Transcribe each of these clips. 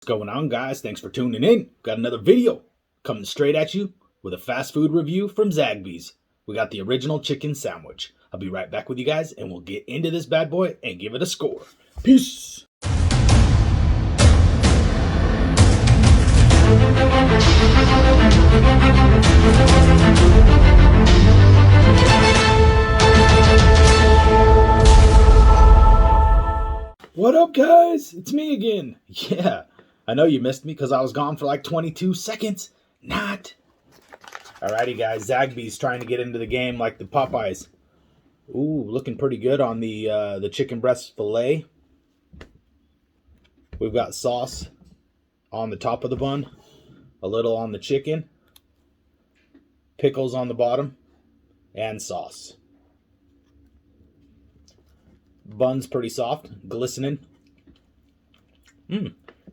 What's going on, guys? Thanks for tuning in. Got another video coming straight at you with a fast food review from Zaxby's. We got the original chicken sandwich. I'll be right back with you guys and we'll get into this bad boy and give it a score. Peace. What up, guys? It's me again. Yeah, I know you missed me because I was gone for like 22 seconds. Not. Alrighty, guys. Zaxby's trying to get into the game like the Popeyes. Ooh, looking pretty good on the chicken breast fillet. We've got sauce on the top of the bun, a little on the chicken, pickles on the bottom, and sauce. Bun's pretty soft, glistening.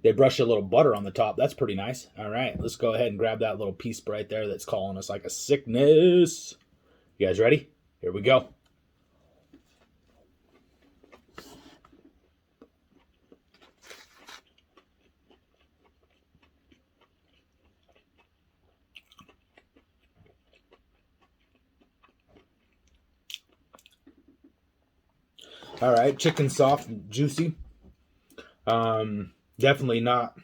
They brush a little butter on the top. That's pretty nice. All right, let's go ahead and grab that little piece right there that's calling us like a sickness. You guys ready? Here we go. All right, chicken soft, juicy. Definitely not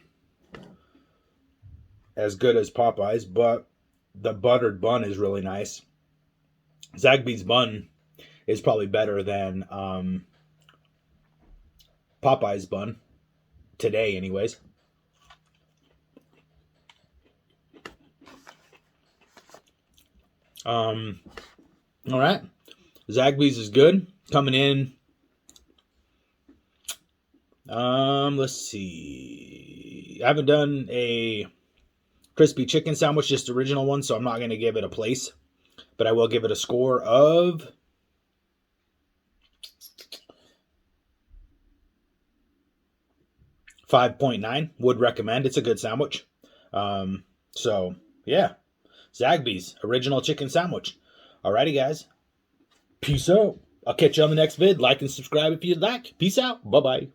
as good as Popeyes, but the buttered bun is really nice. Zaxby's bun is probably better than Popeyes bun today, anyways. All right, Zaxby's is good. Coming in. Let's see. I haven't done a crispy chicken sandwich, just the original one, so I'm not going to give it a place, but I will give it a score of 5.9. Would recommend. It's a good sandwich. So yeah, Zaxby's original chicken sandwich. Alrighty, guys. Peace out. I'll catch you on the next vid. Like and subscribe if you'd like. Peace out. Bye-bye.